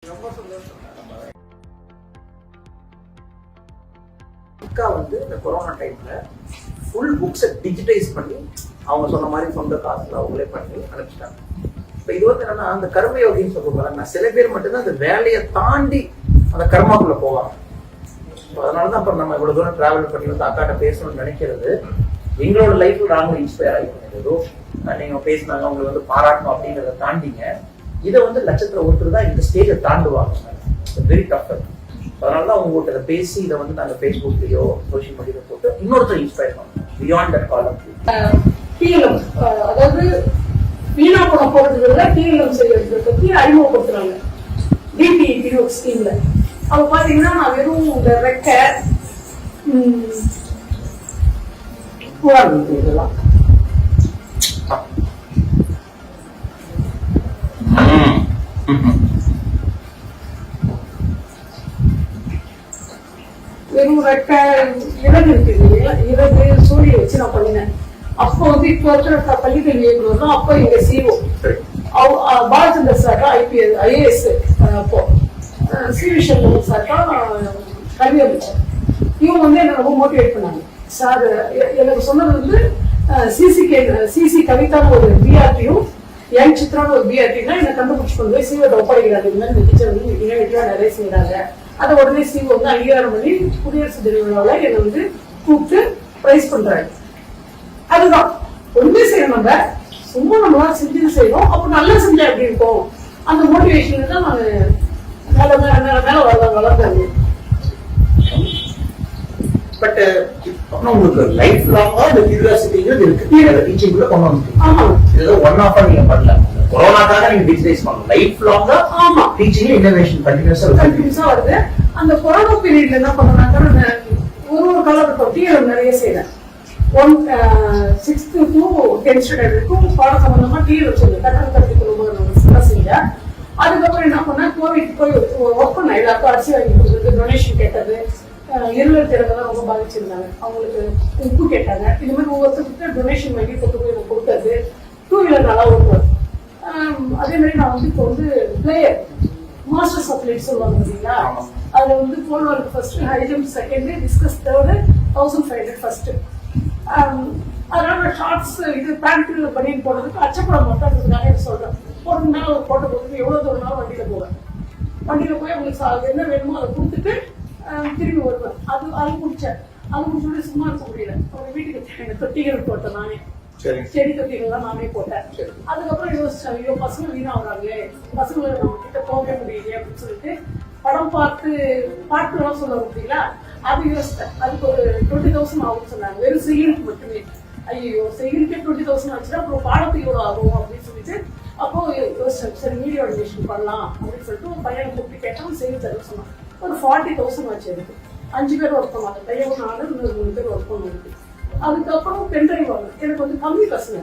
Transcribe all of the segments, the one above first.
ரொம்ப சந்தோஷம். அக்கா வந்து இந்த கொரோனா டைம்ல ஃபுல் புக்ஸை டிஜிட்டைஸ் பண்ணி அவங்க சொன்ன மாதிரி சொந்த காசுல அவங்களே பண்ணி அனுப்பிச்சிட்டாங்க. இப்போ இது வந்து என்னன்னா அந்த கர்மயோகின்னு சொல்லுவாங்க, சில பேர் மட்டும்தான் அந்த வேலையை தாண்டி அந்த கர்மாக்குள்ள போவாங்க. அதனாலதான் அப்புறம் நம்ம இவ்வளவு தூரம் டிராவல் பண்ணி வந்து அக்காட்ட பேசணும்னு நினைக்கிறது. எங்களோட லைஃப்ல நாங்களும் இன்ஸ்பயர் ஆகிப்போம். ஏதோ நீங்க பேசினாங்க அவங்களை வந்து பாராட்டணும் அப்படிங்கிறத தாண்டிங்க இதை வந்து லட்சத்துல ஒருத்தர் தான் இந்த ஸ்டேஜை தாண்டுவாங்க. Very tough. அதனாலதான் உங்கள்கிட்ட இதை பேசி இதை வந்து நாங்க ஃபேஸ்புக்லயோ சோசியல் மீடியால போட்டு இன்னொருத்தர் இன்ஸ்பயர் பண்ணோம். பியாண்ட் தட் காலம் அதாவது வீணா போன போறதுல டிஎல்எம் செய்யறதை பத்தி அறிமுகப்படுத்துறாங்க டிபிஇ ஸ்கீம்ல. அப்ப பாத்தீங்கன்னா நான் வெறும் இந்த ரெக்கை இதெல்லாம் வெறும் ரெக்கை இறகு இருக்கு இல்லையா, இறகு சூரிய வச்சு நான் பண்ணினேன். அப்போ வந்து இப்போ இருக்கிற பள்ளிக்கல்வி இயக்குனர் தான் அப்போ எங்க சிஓ பாலச்சந்தர் சார் தான் ஐஏஎஸ். அப்போ ஸ்ரீவிஸ்வன் சார் தான் கல்வி அமைச்சர். இவங்க வந்து என்ன ரொம்ப மோட்டிவேட் பண்ணாங்க. சார் எனக்கு சொன்னது வந்து சிசி கவிதான ஒரு பிஆர்டியும் என் சித்ரான ஒரு பிஆர்டினா என்ன கண்டுபிடிச்சு கொண்டு போய் சிஓட ஒப்படைக்கிறாங்க. இந்த மாதிரி இந்த டீச்சர் வந்து இணையவெட்டியா நிறைய செய்யறாங்க. அதை உடனே சிஓ வந்து அங்கீகாரம் பண்ணி குடியரசு தின விழாவில் என்னை வந்து கூப்பிட்டு பிரைஸ் பண்றாங்க. அதுதான் ஒன்றுமே செய்யணும். நம்ம சும்மா நம்மளால செஞ்சு செய்யணும். அப்போ நல்லா செஞ்சா எப்படி இருக்கும் அந்த மோட்டிவேஷன் தான் நான் மேல வளர்ந்தாங்க. பட் உங்களுக்கு லைஃப் லாங்கா இந்த கியூரியாசிட்டிங்கிறது இருக்கு. டீச்சிங்குள்ள கொண்டு வந்து இது ஒன் ஆஃபா நீங்க பண்ணல. கொரோனாக்காக நீங்க டிஜிட்டலைஸ் பண்ணணும். லைஃப் லாங்கா ஆமா டீச்சிங்ல இன்னோவேஷன் கண்டினியூஸா வருது. அந்த கொரோனா பீரியட்ல என்ன பண்ணாங்க, ஒரு காலகட்டம் டிஎல்எம் நிறைய செய்யறேன். 6th to 10th ஸ்டாண்டர்ட் வரைக்கும் பாட சம்பந்தமா டிஎல்எம் செய்யணும். கட்டண கல்விக்குள்ள செஞ்சேன். அதுக்கப்புறம் என்ன பண்ணா கோவிட் போய் ஒர்க் பண்ண எல்லாருக்கும் அரிசி வாங்கி கொடுக்குறது, டொனேஷன் கேட்டது. இருளர் திறமை ரொம்ப பாதிச்சிருந்தாங்க. அவங்களுக்கு உப்பு கேட்டாங்க. இது மாதிரி ஒவ்வொருத்தருக்கு டொனேஷன் வாங்கி கொண்டு போய் கொடுக்கறது. 2 வீலர் நல்லா ஓட்டுவார். அதே மாதிரி நான் வந்து இப்போ வந்து பிளேயர் மாஸ்டர்ஸ் ஆஃப் லைஃப் சொல்லுவாங்க பார்த்தீங்களா, அதுல வந்து போல் வால்க்கு first, high jump second, discus third, 1500 first. அதனால ஷார்ட்ஸ் இது பேண்ட் பனியன் போடுறதுக்கு அச்சப்பட மாட்டேன்றதுக்காக சொல்றேன். போட்டோம்னா போட்ட போதுக்கு எவ்வளவு தூரம்னாலும் வண்டியில போவேன். வண்டியில போய் அவங்களுக்கு என்ன வேணுமோ அதை கொடுத்துட்டு திரும்பி வருவேன். அது முடிச்சேன். அது முடிச்சுட்டு சும்மா இருக்க முடியல. அவங்க வீட்டுக்கு தொட்டிகள் போட்டேன் நானே. செடி தொட்டிகள்லாம் நானே போட்டேன். அதுக்கப்புறம் யோசிச்சேன், ஐயோ பசங்க வீணா வராங்களே, பசங்களை நம்ம கிட்ட போகவே முடியலையே அப்படின்னு சொல்லிட்டு படம் பாட்டுலாம் சொல்ல முடியல. அது யோசித்தேன். அதுக்கு ஒரு 20,000 ஆகும்னு சொன்னாங்க. வெறும் செய்யலுக்கு மட்டுமே. ஐயோ செய்யலுக்கே 20,000 ஆச்சுன்னா அப்புறம் பாடத்துக்கு எவ்வளோ ஆகும் அப்படின்னு சொல்லிட்டு அப்போ யோசிச்சேன். சரி மீடியா ஆர்கனைசேஷன் பண்ணலாம் அப்படின்னு சொல்லிட்டு ஒரு பையனை கூப்பிட்டு கேட்டாலும் செய்தி தர சொன்னான். ஒரு 40,000 ஆச்சு. எனக்கு 5 பேர் ஒர்க் பண்ணாங்க. பையன் 4, இன்னொரு 3 பேர் ஒர்க் பண்ணுவாங்க. அதுக்கப்புறம் பென்ட்ரைவ் வாங்க. எனக்கு வந்து கம்மி பசங்க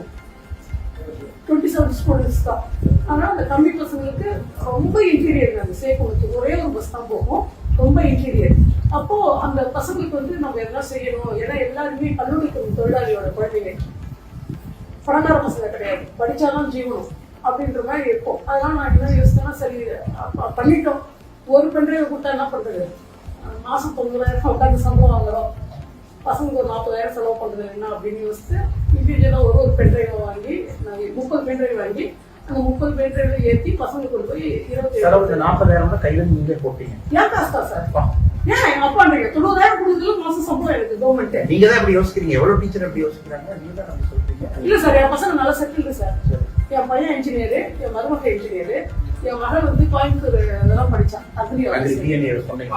27 ஸ்டூடெண்ட்ஸ் தான். ஆனால் அந்த கம்மி பசங்களுக்கு ரொம்ப இன்டீரியர் நாங்கள் சேர்க்கணும். ஒரே ஒரு பஸ் தான் போகும், ரொம்ப இன்டீரியர். அப்போ அந்த பசங்களுக்கு வந்து நம்ம எதனா செய்யணும். ஏன்னா எல்லாருமே கல்லூரிக்கு தொழிலாளியோட குழந்தைங்க, பணக்கார பசங்க கிடையாது, படிச்சாலும் ஜீவனம் அப்படின்ற மாதிரி இருக்கும். அதனால நான் என்ன யோசிச்சேன்னா, சரி பண்ணிட்டோம். ஒரு பென்ட்ரைவ் கொடுத்தா என்ன பண்றது, மாசம் 90,000 உட்காந்து சம்பளம் வாங்குறோம், பசங்களுக்கு ஒரு 40,000 செலவு பண்றது என்ன அப்படின்னு யோசிச்சு இண்டிவிஜுவலா ஒரு பென்ட்ரைவ் வாங்கி 30 பென்ட்ரைவ் வாங்கி அந்த 30 பென்ட்ரைவ்ல ஏற்றி பசங்களுக்கு கொண்டு போய் 40,000 கையில நீங்க போட்டீங்க. ஏன் காசா சார்? ஏன் எங்க அப்பா 90,000 கொடுத்ததுல மாசம் சம்பளம் எனக்கு கவர்மெண்ட். நீங்க தான் எப்படி யோசிக்கிறீங்க? எவ்வளவு டீச்சர் எப்படி யோசிக்கிறாங்க? நீங்க தான் அப்படி சொல்றீங்க. இல்ல சார், என் பசங்க நல்லா செட்டில்டு சார். என் பையன் இன்ஜினியரு, என் மருமக இன்ஜினியரு, என் மகள் வந்து கோயம்புத்தூர் இதெல்லாம் படிச்சான்.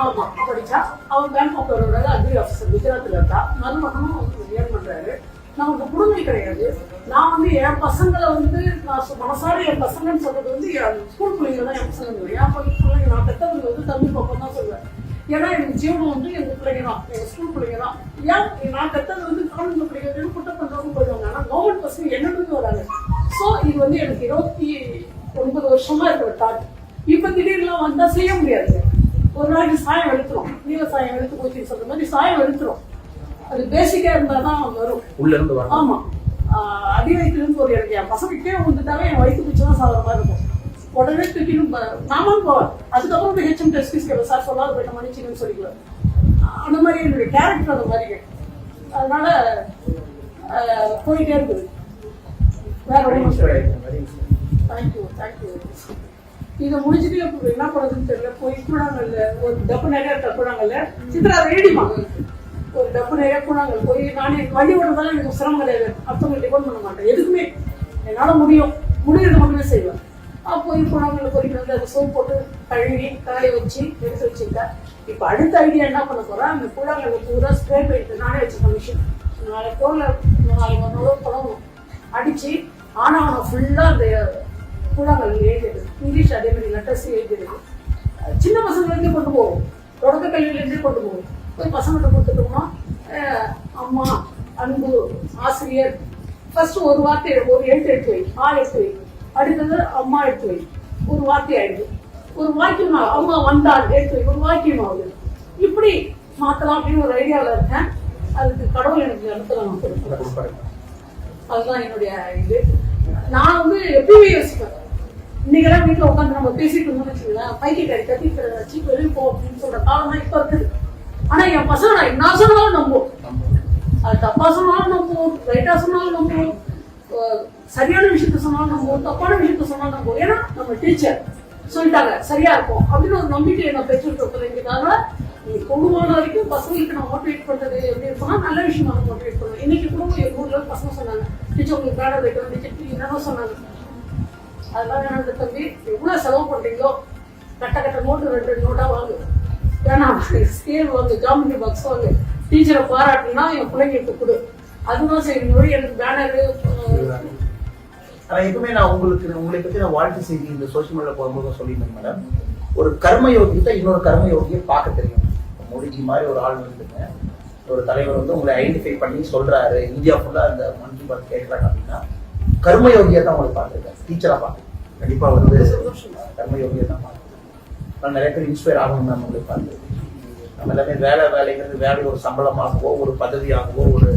ஆமா படிச்சா. அவன் பேங்க் ஆஃப் பரோடால அக்ரி ஆஃபீஸர் குஜராத்ல இருக்கா. மருமகனும் ஏன் பண்றாரு. நமக்கு குடும்பம் கிடையாது. நான் வந்து என் பசங்களை வந்து நான் மனசார என் பசங்கன்னு சொல்றது வந்து ஸ்கூல் பிள்ளைங்க தான். என் பசங்க என் பிள்ளைங்க நான் பெற்றவங்க வந்து தமிழ் பக்கம் தான் சொல்லுவேன். ஏன்னா எனக்கு ஜீவனம் வந்து எங்க பிள்ளைங்க தான், எங்க ஸ்கூல் பிள்ளைங்க தான். ஏன் நான் பெற்றது வந்து காலேஜ் பிள்ளைங்க குட்ட பண்றவங்க போயிடுவாங்க. ஆனா கவர்மெண்ட் பசங்க என்னன்னு வராங்க. ஸோ இது வந்து எனக்கு 29 வருஷமா இருக்கிற தாட். இப்ப திடீர்லாம் வந்தா செய்ய முடியாது. ஒரு நாளைக்கு சாயம் வெளுத்துரும், நீல சாயம் வெளுத்து போச்சுன்னு சொல்ற மாதிரி சாயம் வெளுத்துரும். அது பேசிக்கா இருந்தாதான் வரும் உள்ள இருந்து வரும். ஆமா, அடி வயிற்றுல இருந்து ஒரு எனக்கு என் பசங்க கீழே வந்துட்டாவே என் வயிற்று பிடிச்சதான் சாகிற மாதிரி இருக்கும். உடனே தூக்கிடும் நாமும் போவேன். அதுக்கப்புறம் போய் ஹெச்எம் எக்ஸ்கியூஸ் கேட்பேன், சார் சொல்லாத போயிட்ட மன்னிச்சிங்கன்னு சொல்லிக்குவேன். அந்த மாதிரி என்னுடைய கேரக்டர் அந்த மாதிரி. அதனால போயிட்டே இருக்குது. வேற தேங்க்யூ. இதை முடிச்சுட்டு என்ன பண்ணுறதுன்னு தெரியல. போய் கூழாங்கல்ல ஒரு டப்பு நிறைய கூழாங்கல்ல சித்ரா ரெடிமா ஒரு டப்பு நிறைய கூழாங்கல் போய் நானே வண்டி ஓடுறதால எனக்கு சிரமம் கிடையாது. அடுத்தவங்க டிபெண்ட் பண்ண மாட்டேன். எதுக்குமே என்னால் முடியறது மட்டுமே செய்வேன். போய் கூழாங்கல்ல பொறிக்கிறது, அதை சோப் போட்டு கழுவி காய வச்சு எடுத்து வச்சுக்கிட்டேன். இப்போ அடுத்த ஐடியா என்ன பண்ண போறேன், அந்த கூழாங்கல்ல பூரா ஸ்ப்ரே பெயிண்ட் நானே வச்சுருக்கேன். மிஷின் 4 பழம் அடிச்சு ஆனவனை ஃபுல்லா அந்த கூழாங்கல் எழுதிடுது. இங்கிலீஷ் அதே மாதிரி லெட்டர்ஸ் எழுதிடுது. சின்ன பசங்களுக்கு கொண்டு போவோம், தொடக்க கல்வியிலேருந்தே கொண்டு போவோம். போய் பசங்கிட்ட கொடுத்துட்டோம்னா அம்மா, அன்பு, ஆசிரியர், ஃபர்ஸ்ட் ஒரு வார்த்தை ஒரு எழுத்து எடுத்து வை, எடுத்து வை. அடுத்தது அம்மா எடுத்து வை, ஒரு வார்த்தை ஆயிடுது. ஒரு வாக்கியம் அம்மா வந்தால் எடுத்து வை, ஒரு வாக்கியம் ஆகுது. இப்படி மாத்தலாம் அப்படின்னு ஒரு ஐடியாவில் இருக்கேன். அதுக்கு கடவுள் எனக்கு நடத்தலாம். அதுதான் என்னுடைய இது. நான் வந்து எப்பயுமே யோசிப்பேன், இன்னைக்கெல்லாம் வீட்டுல உட்காந்து நம்ம பேசிட்டு இருந்தோம்னு வச்சுக்கலாம், பைக்கி கட்டி வச்சு வெளியே போ அப்படின்னு சொல்ற காலம் தான் இப்ப இருக்குது. ஆனா என் பசங்க நான் என்ன சொன்னாலும் நம்புவோம். அது தப்பா சொன்னாலும் நம்புவோம், ரைட்டா சொன்னாலும் நம்புவோம், சரியான விஷயத்த சொன்னாலும் நம்புவோம், தப்பான விஷயத்த சொன்னாலும் நம்புவோம். ஏன்னா நம்ம டீச்சர் சொல்லிட்டாங்க சரியா இருக்கும் அப்படின்னு ஒரு நம்பிக்கையை நான் பெற்றுட்டு இருக்கிறதுக்காக நீ குடும்பமான வரைக்கும் பசங்களுக்கு நான் மோட்டிவேட் பண்றது எப்படி இருக்குன்னா நல்ல விஷயமா மோட்டிவேட் பண்ணுவேன். இன்னைக்கு கூட எங்க ஊர்ல பசங்க சொன்னாங்க, டீச்சர் உங்களுக்கு பேனர் வைக்கணும், டீச்சர் என்னென்ன சொன்னாங்க. அதெல்லாம் என்னோட தம்பி எவ்வளவு செலவு பண்றீங்களோ கட்ட நோட்டு 2 நோட்டா வாங்கு, ஏன்னா ஸ்கேல் வாங்கு, ஜாமெட்ரி பாக்ஸ் வாங்கு, டீச்சரை பாராட்டுனா என் பிள்ளைங்களுக்கு கொடு. அதுதான் சரி. எனக்கு பேனரு எப்பவுமே நான் உங்களை பத்தி நான் வாழ்க்கை செய்தி இந்த சோசியல் மீடியா போகும்போது சொல்லியிருந்தேன் மேடம். ஒரு கர்மயோகியத்தை இன்னொரு கர்மயோகியை பார்க்க தெரியும். மோடிஜி மாதிரி ஒரு ஆள் வந்துங்க, ஒரு தலைவர் வந்து உங்களை ஐடென்டிஃபை பண்ணி சொல்றாரு, இந்தியா ஃபுல்லா அந்த மன் கி பாத் கேட்கறாங்க அப்படின்னா கர்மயோகியா தான் உங்களை பார்த்துருக்கேன். டீச்சரா பார்த்து கண்டிப்பா வந்து கர்மயோகியா தான் பார்த்துருக்கேன். நிறைய பேர் இன்ஸ்பயர் ஆகணும் நம்ம உங்களை பார்த்து. நம்ம எல்லாமே வேலைங்கிறது வேலை ஒரு சம்பளமாகவோ ஒரு பதவியாகவோ ஒரு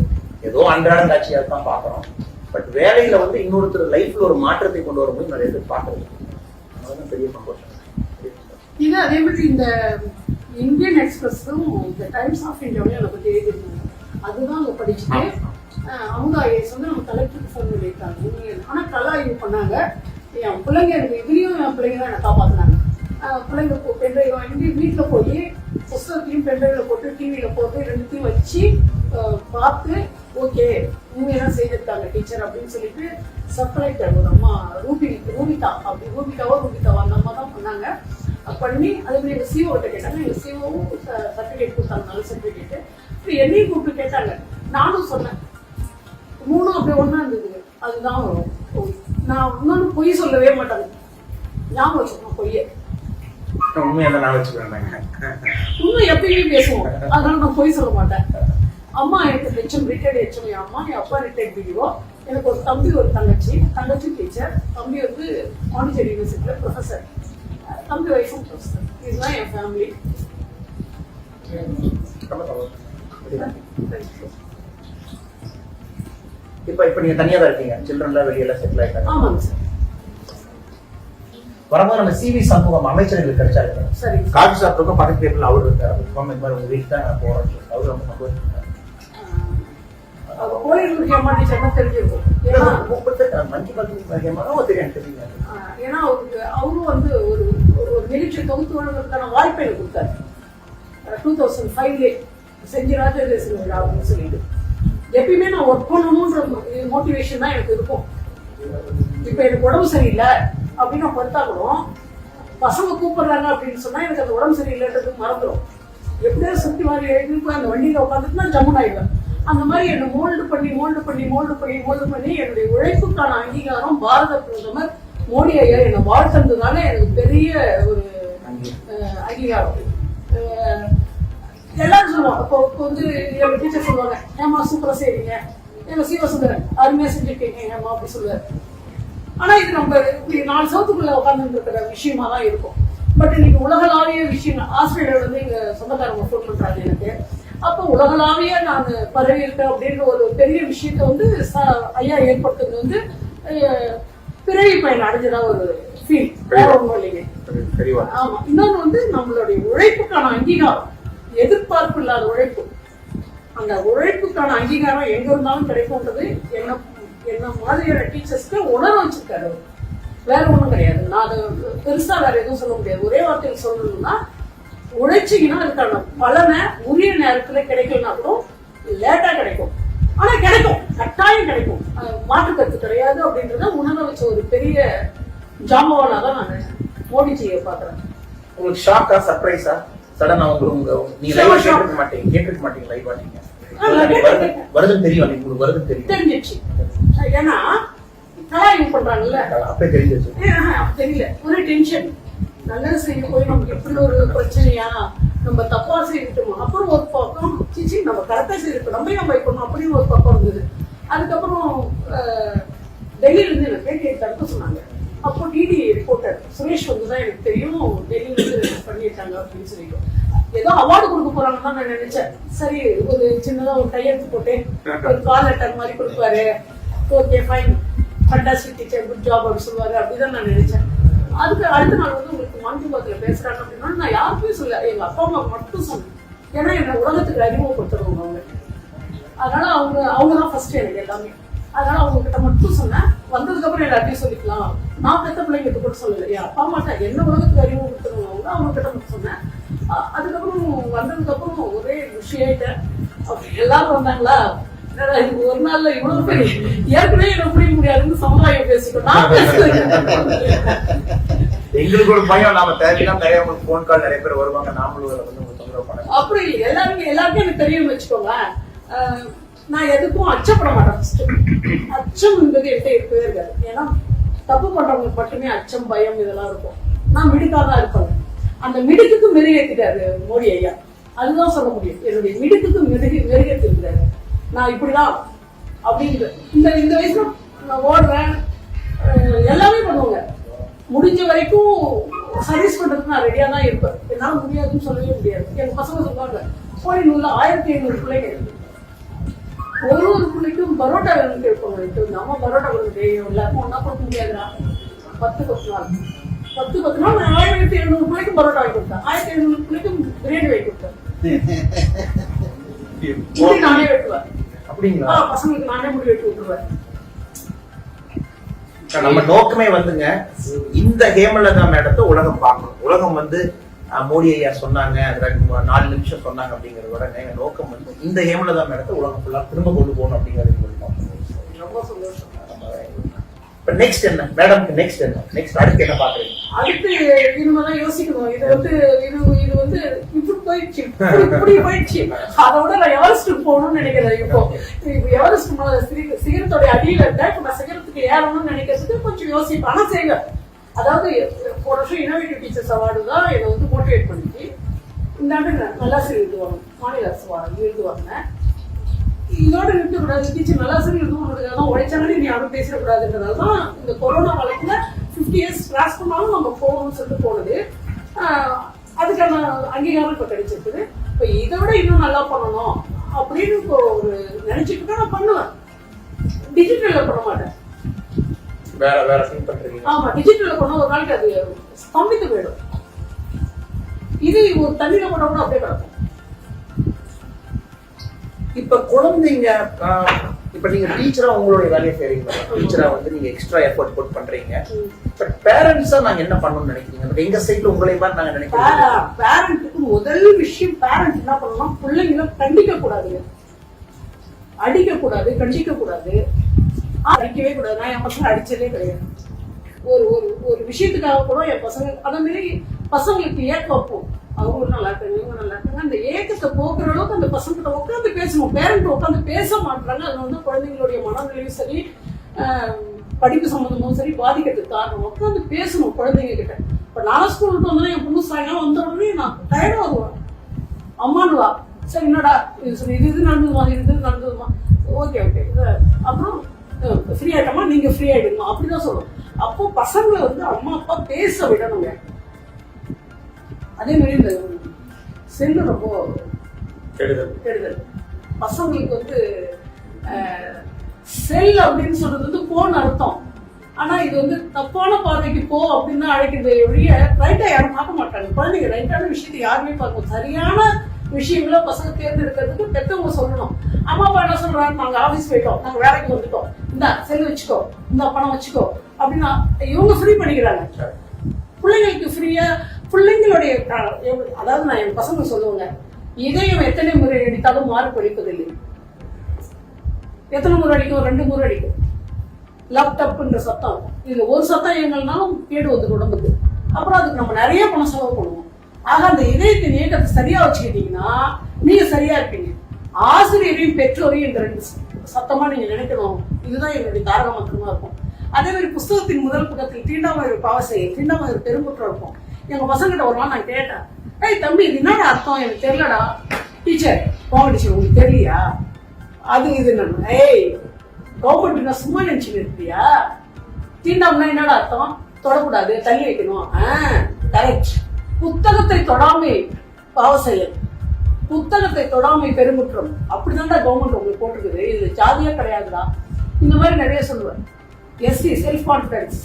ஏதோ அன்றாட காட்சியாக தான் பார்க்குறோம். பட் வேலையில வந்து இன்னொருத்தர் லைஃப்ல ஒரு மாற்றத்தை கொண்டு வரும்போது நிறைய பேர் பார்க்கறது அதுதான் பெரிய சந்தோஷம். இது அதே மாதிரி இந்த இந்தியன் எக்ஸ்பிரஸும் இந்த டைம்ஸ் ஆஃப் இந்தியாவையும் அதை பற்றி எழுதிருந்தாங்க. அதுதான் அவங்க படிச்சுட்டு அவங்க ஐஏஎஸ் வந்து நம்ம கலெக்டருக்கு ஃபோன் பண்ணியிருக்காங்க. ஆனால் கலா ஆய்வு பண்ணாங்க. என் பிள்ளைங்க எனக்கு இதுலேயும் என் பிள்ளைங்க தான் என்னை காப்பாற்றினாங்க. பிள்ளைங்க பென்ட்ரைவ் வாங்கி வீட்டில் போய் புஸ்தகத்தையும் பென்ட்ரைவில் போட்டு டிவியில் போட்டு 2த்தையும் வச்சு பார்த்து ஓகே உண்மையெல்லாம் செய்திருக்காங்க டீச்சர் அப்படின்னு சொல்லிட்டு சப்ரைட்டர் ஒரு அம்மா ரூபிதாவா அந்த அம்மா தான் பண்ணாங்க. பண்ணி அதே மாதிரி எங்கள் சிஓ கிட்ட கேட்டாங்க. எங்கள் சிஓவும் சர்டிஃபிகேட் கொடுத்தாங்க, நல்ல சர்டிஃபிகேட்டு. இப்போ என்னையும் கூப்பிட்டு கேட்டாங்க. நானும் சொன்னேன் 3 அப்படியே ஒன்றா இருந்தது. அதுதான் நான் இன்னொன்று பொய் சொல்லவே மாட்டேன். ஞாபகம் வச்சுக்கணும் பொய்யை. உண்மை எப்பயுமே பேசுவோம். அதனால நான் பொய் சொல்ல மாட்டேன். அம்மா எனக்கு ஹெச்எம் ரிட்டையர்ட் ஹெச்எம். என் அம்மா, என் அப்பா ரிட்டையர்ட் பிடிஓ. எனக்கு ஒரு தம்பி ஒரு தங்கச்சி டீச்சர். தம்பி வந்து பாண்டிச்சேரி யூனிவர்சிட்டியில் ப்ரொஃபஸர். தம்பி வைஃபும் ப்ரொஃபஸர். இதுதான் என் ஃபேமிலி. இப்ப நீங்க தனியா தான் இருக்கீங்க, சில்ட்ரன்லாம் வெளியெல்லாம் செட்டில் ஆயிட்டாங்க. ஆமாங்க சார். வரும்போது நம்ம சிவி சண்முகம் அமைச்சர்களுக்கு கிடைச்சாரு. சரி. காஃபி ஷாப்புக்கும் பக்கத்து டேபிள் அவர் இருக்காரு. இந்த மாதிரி உங்க வீட்டுக்கு தான் நான் போறேன். அவரு ரொம்ப சந்தோஷம். ஏன்னா அவரும் வந்து ஒரு நிகழ்ச்சி தொகுத்து வருவதற்கான வாய்ப்பை எனக்கு கொடுத்தாரு 2005 செஞ்சிராஜ அப்படின்னு சொல்லிட்டு. எப்பயுமே நான் ஒர்க் பண்ணணும்ன்ற மோட்டிவேஷன் தான் எனக்கு இருக்கும். இப்ப எனக்கு உடம்பு சரியில்லை அப்படின்னு நான் பார்த்தா கூட பசங்க கூப்பிடுறாங்க அப்படின்னு சொன்னா எனக்கு அந்த உடம்பு சரியில்லைன்றது மறந்துடும். எப்படியா சுத்தி மாதிரி எழுதி போய் அந்த வண்டியில உட்காந்துட்டு நான் ஜம்முன் ஆயிடுவேன். அந்த மாதிரி என்னை மோல்டு பண்ணி என்னுடைய உழைப்புக்கான அங்கீகாரம் பாரத பிரதமர் மோடி ஐயா என்னை வாழ்த்ததுனால எனக்கு பெரிய ஒரு அங்கீகாரம். எல்லாரும் சொல்லுவாங்க. இப்போ வந்து எங்க டீச்சர் சொல்லுவாங்க, ஏமா சூப்பரா செய்றீங்க, எங்க சிவசுந்தரன் அருமையா செஞ்சிருக்கீங்க ஏமா அப்படி சொல்லுவாரு. ஆனா இது நம்ம 4 சவுத்துக்குள்ள உட்கார்ந்து இருக்கிற விஷயமா தான் இருக்கும். பட் இன்னைக்கு உலகளாவிய விஷயம். ஆஸ்திரேலியாவில இருந்து எங்க சொந்தக்காரங்க ஃபோன் பண்றாங்க எனக்கு. அப்போ உலகளாவிய நான் பரவி இருக்கேன் அப்படின்ற ஒரு பெரிய விஷயத்த வந்து ஐயா ஏற்படுத்துறது வந்து பிறவி பயன் அடைஞ்சதா ஒரு ஃபீல், வேற ஒன்றும் இல்லைங்க. ஆமா, இன்னொன்று வந்து நம்மளுடைய உழைப்புக்கான அங்கீகாரம், எதிர்பார்ப்பு இல்லாத உழைப்பு, அந்த உழைப்புக்கான அங்கீகாரம் எங்க இருந்தாலும் கிடைக்கும்ன்றது என்ன மாதிரியான டீச்சர்ஸ்க்கு உணர வச்சிருக்காரு. வேற ஒண்ணும் கிடையாது. நான் அதை பெருசா வேற எதுவும் சொல்ல முடியாது. ஒரே வார்த்தையில் சொல்லணும்னா, உழைச்சிங்கன்னா அதுக்கான பலனை உரிய நேரத்துல கிடைக்கலன்னா கூட லேட்டா கிடைக்கும், ஆனா கிடைக்கும், கட்டாயம் கிடைக்கும், மாற்று கருத்து கிடையாது அப்படின்றத உணர வச்ச ஒரு பெரிய ஜாம்பவானா தான் நான் மோடிஜியை பாக்குறேன். உங்களுக்கு ஷாக்கா, சர்ப்ரைஸா, சடனா நீங்க லைவா கேட்டிருக்க மாட்டீங்க லைவா நீங்க வருதுன்னு தெரியும், உங்களுக்கு வருதுன்னு தெரியும், தெரிஞ்சிச்சு. ஏன்னா கலாய்வு பண்றாங்கல்ல, அப்பே தெரிஞ்சிச்சு. தெரியல, ஒரு டென்ஷன், நல்லது செய்ய போய் நமக்கு எப்படி ஒரு பிரச்சனையா, நம்ம தப்பா செய்துட்டோம், அப்புறம் ஒரு பக்கம் சிச்சி நம்ம கரெக்டா செய்திருக்கோம், நம்ம ஏன் பயப்படணும் அப்படின்னு ஒரு பக்கம் இருந்தது. அதுக்கப்புறம் டெல்லியில இருந்து எனக்கு பேட்டி எடுத்து சொன்னாங்க. அப்போ டிடி ரிப்போர்ட்டர் சுரேஷ் வந்துதான் எனக்கு தெரியும் டெல்லியில இருந்து பண்ணிட்டாங்க அப்படின்னு சொல்லிட்டு, ஏதோ அவார்டு கொடுக்க போறாங்கன்னு தான் நான் நினைச்சேன். சரி, ஒரு சின்னதா ஒரு கையெழுத்து போட்டு ஒரு கால் லெட்டர் மாதிரி கொடுப்பாரு, okay fine, fantastic teacher, good job அப்படின்னு சொல்லுவாரு, அப்படிதான் நான் நினைச்சேன். அதுக்கு அடுத்த நாள் வந்து உங்களுக்கு மன் கி பாத்ல பேசுறாங்க அப்படின்னா நான் யாருக்குமே சொல்ல, எங்க அப்பா அம்மா மட்டும் சொன்னேன். ஏன்னா என்ன உலகத்துக்கு அறிமுகப்படுத்துறவங்க அவங்க, அதனால அவங்க தான் ஃபர்ஸ்ட் எனக்கு எல்லாமே. அதனால அவங்க கிட்ட மட்டும் சொன்னேன். வந்ததுக்கு அப்புறம் எல்லாத்தையும் சொல்லிக்கலாம், நான் பெத்த பிள்ளைங்க கூட சொல்லல, என் அப்பா அம்மா என்ன உலகத்துக்கு அறிமுகப்படுத்துறவங்க அவங்க கிட்ட மட்டும் சொன்னேன். அதுக்கப்புறம் வந்ததுக்கு அப்புறம் ஒரே விஷயம், எல்லாரும் வந்தாங்களா, ஒரு நாள்ல இவ்வளவு பேர் ஏற்கனவே என்ன புரிய முடியாதுன்னு சமுதாயம் பேசிக்கணும். நான் பேசுறேன், எங்களுக்கு ஒரு பயம், நாம தேவையில்லாம நிறைய உங்களுக்கு போன் கால் நிறைய பேர் வருவாங்க, நாமளும் வந்து உங்களுக்கு தொந்தரவு பண்ண. அப்படி எல்லாருக்கும் எனக்கு தெரியும் வச்சுக்கோங்க. நான் எதுக்கும் அச்சப்பட மாட்டேன். அச்சம் என்பது என்கிட்ட இருக்கவே இருக்காது. ஏன்னா தப்பு பண்றவங்களுக்கு மட்டுமே அச்சம், பயம் இதெல்லாம் இருக்கும். நான் மிடுக்காதான் இருப்பேன். அந்த மிடுக்குக்கு மெருகேற்றிட்டாரு மோடி ஐயா, அதுதான் சொல்ல முடியும். என்னுடைய மிடுக்குக்கு மெருகேற்றிருக்கிறாரு. நான் இப்படிதான் அப்படிங்கிற இந்த வயசுல நான் ஓடுறேன், எல்லாமே பண்ணுவாங்க. முடிஞ்ச வரைக்கும் சர்வீஸ் பண்றதுக்கு நான் ரெடியா தான் இருப்பேன். என்னால முடியாதுன்னு சொல்லவே முடியாது. எங்க பசங்க சொல்லுவாங்க, போய் 1500 பிள்ளைங்க இருக்கு, ஒரு பிள்ளைக்கும் பரோட்டா வேணும்னு கேட்பாங்க. நம்ம பரோட்டா கொடுக்க எல்லாருக்கும் ஒன்னா கொடுக்க முடியாதுடா. 10 நாள் 10 நாள் 1700 பிள்ளைக்கும் பரோட்டா வாங்கி கொடுத்தேன், 1700 பிள்ளைக்கும் பிரியாணி வாங்கி கொடுத்தேன். நானே வெட்டுவேன். அப்படிங்களா? பசங்களுக்கு நானே முடி வெட்டி விட்டுருவேன். நம்ம நோக்கமே வந்துங்க, இந்த ஹேமலதா மேடத்தை உலகம் பார்க்கணும். உலகம் வந்து மோடி ஐயா சொன்னாங்க, 4 நிமிஷம் சொன்னாங்க அப்படிங்கறதோட எங்க நோக்கம் வந்து இந்த ஹேமலதா மேடத்தை உலகம் ஃபுல்லா திரும்ப கொண்டு போகணும் அப்படிங்கறது ரொம்ப சந்தோஷம். இப்ப நெக்ஸ்ட் என்ன மேடம்? நெக்ஸ்ட் என்ன? நெக்ஸ்ட் அடுத்து என்ன பாக்குறீங்க? அடுத்து இனிமேதான் யோசிக்கணும். இது வந்து இப்படி போயிடுச்சு, இப்படி போயிடுச்சு. அதோட நான் எவரெஸ்ட் போகணும்னு நினைக்கிறேன். இப்போ எவரெஸ்ட் சிகரத்தோட அடியில இருக்க, இப்ப நான் சிகரத்துக்கு ஏறணும்னு நினைக்கிறதுக்கு கொஞ்சம் யோசிப்பேன். ஆனா செய்வேன். அதாவது ஒரு வருஷம் இன்னோவேட்டிவ் டீச்சர்ஸ் அவார்டு தான் என்னை வந்து மோட்டிவேட் பண்ணிச்சு. இந்த ஆண்டு நல்லாசிரியர் எழுதுவாங்க, மாநில அரசு எழுதுவாங்க. இதோட நிறுத்தக்கூடாது, டீச்சர் நல்லாசிரியர் எழுதுவாங்க, உழைச்சாலே நீ யாரும் பேசக்கூடாதுன்றதால தான் இந்த கொரோனா காலத்துல 50 years கிராஸ் பண்ணாலும் நம்ம போகணும்னு சொல்லிட்டு போனது. அதுக்கான அங்கீகாரம் இப்ப கிடைச்சிருக்குது. இப்ப இதை விட இன்னும் நல்லா பண்ணணும் அப்படின்னு இப்போ ஒரு நினைச்சுட்டு நான் பண்ணுவேன். டிஜிட்டல்ல பண்ண மாட்டேன். வேற சீன் பண்றீங்க? ஆமா, டிஜிட்டல்ல பண்ண ஒரு நாளைக்கு அது ஸ்தம்பித்து போயிடும். இது ஒரு தண்ணியில போட கூட அப்படியே கிடக்கும். இப்ப குழந்தைங்க, இப்ப நீங்க டீச்சரா உங்களுடைய வேலையை செய்றீங்க, டீச்சரா வந்து நீங்க எக்ஸ்ட்ரா எஃபோர்ட் போட் பண்றீங்க. பட் பேரண்ட்ஸா நாங்க என்ன பண்ணணும்னு நினைக்கிறீங்க? எங்க சைட்ல உங்களை மாதிரி நாங்க நினைக்கிறோம். பேரண்ட்டுக்கு முதல் விஷயம், பேரண்ட் என்ன பண்ணணும், பிள்ளைங்களை கண்டிக்க கூடாது, அடிக்க கூடாது, கண்டிக்க கூடாது, அடிக்கவே கூடாது. நான் என் பசங்க அடிச்சதே கிடையாது. ஒரு விஷயத்துக்காக கூட என் பசங்க அதே மாதிரி பசங்களுக்கு ஏக்க வைப்போம். அவங்க நல்லா இருக்காங்க, இவங்க நல்லா இருக்காங்க. அந்த ஏக்கத்தை போக்குற அளவுக்கு அந்த பசங்க உட்காந்து பேசணும். பேரண்ட் உட்காந்து பேச மாட்டாங்க. அது வந்து குழந்தைங்களுடைய மனநிலையும் சரி, படிப்பு சம்பந்தமும் சரி பாதிக்கிறதுக்கு காரணம். உட்காந்து பேசணும் குழந்தைங்க கிட்ட. இப்ப நான் ஸ்கூல் விட்டு வந்தோன்னா என் பொண்ணு சாயங்காலம் வந்த உடனே நான் டயர்டா வருவேன். அம்மானுவா, சரி என்னடா இது நடந்ததுமா, இது நடந்ததுமா, ஓகே ஓகே, அப்புறம் ஃப்ரீ ஆயிட்டமா, நீங்க ஃப்ரீ ஆயிடுமா, அப்படிதான் சொல்லணும். அப்போ பசங்களை வந்து அம்மா அப்பா பேச விடணுங்க. அதே மாதிரி இந்த செல்லு ரொம்ப கெடுதல். பசங்களுக்கு வந்து செல் அப்படின்னு சொல்றது வந்து போன் அர்த்தம். ஆனா இது வந்து தப்பான பார்வைக்கு போ அப்படின்னு தான் அழைக்கிறது ஒழிய ரைட்டா யாரும் பார்க்க மாட்டாங்க. குழந்தைங்க ரைட்டான விஷயத்தை யாருமே பார்க்கணும். சரியான விஷயங்கள பசங்க தேர்ந்தெடுக்கிறதுக்கு பெற்றவங்க சொல்லணும். அம்மா அப்பா என்ன சொல்றாங்க, நாங்க ஆபீஸ் போயிட்டோம், நாங்க வேலைக்கு வந்துட்டோம், இந்த செல் வச்சுக்கோ, இந்த பணம் வச்சுக்கோ அப்படின்னா இவங்க ஃப்ரீ பண்ணிக்கிறாங்க. பிள்ளைங்களுக்கு ஃப்ரீயா பிள்ளைங்களுடைய அதாவது நான் என் பசங்க சொல்லுவாங்க, இதயம் எத்தனை முறை அடித்தாலும் மாறு படிப்பதில்லை. எத்தனை முறை அடிக்கும்? 2 முறை அடிக்கும். லேப்டாப்ன்ற சத்தம், இதுல ஒரு சத்தம் எங்கள்னாலும் கேடு வந்து உடம்புக்கு. அப்புறம் அதுக்கு நம்ம நிறைய பணம் செலவு பண்ணுவோம். ஆக அந்த இதயத்தின் இயக்கத்தை சரியா வச்சுக்கிட்டீங்கன்னா நீங்க சரியா இருப்பீங்க. ஆசிரியரையும் பெற்றோரையும் இந்த 2 சத்தமா நீங்க நினைக்கணும். இதுதான் என்னுடைய தாரக மந்திரமா இருக்கும். அதே மாதிரி புஸ்தகத்தின் முதல் பக்கத்தில் தீண்டாமையோட பாவசை, தீண்டாமையோட பெருங்குற்றம் இருக்கும். எங்க பசங்கிட்ட ஒரு நாள் நான் கேட்டேன், ஏய் தம்பி இது என்னடா அர்த்தம், எனக்கு தெரியலடா. டீச்சர் டீச்சர் உங்களுக்கு தெரியலையா? அது இது ஏய் கவர்மெண்ட் சும்மா நினைச்சுன்னு இருக்கியா? தீண்டாமைனா என்னடா அர்த்தம்? தொடக்கூடாது, தள்ளி வைக்கணும். கரெக்ட். புத்தகத்தை தொடாமை பாவ செயல், புத்தகத்தை தொடாமை பெருங்குற்றம். அப்படிதான் கவர்மெண்ட் உங்களுக்கு போட்டிருக்குது. இது ஜாதியா கிடையாதுடா. இந்த மாதிரி நிறைய சொல்லுவேன். SC self confidence,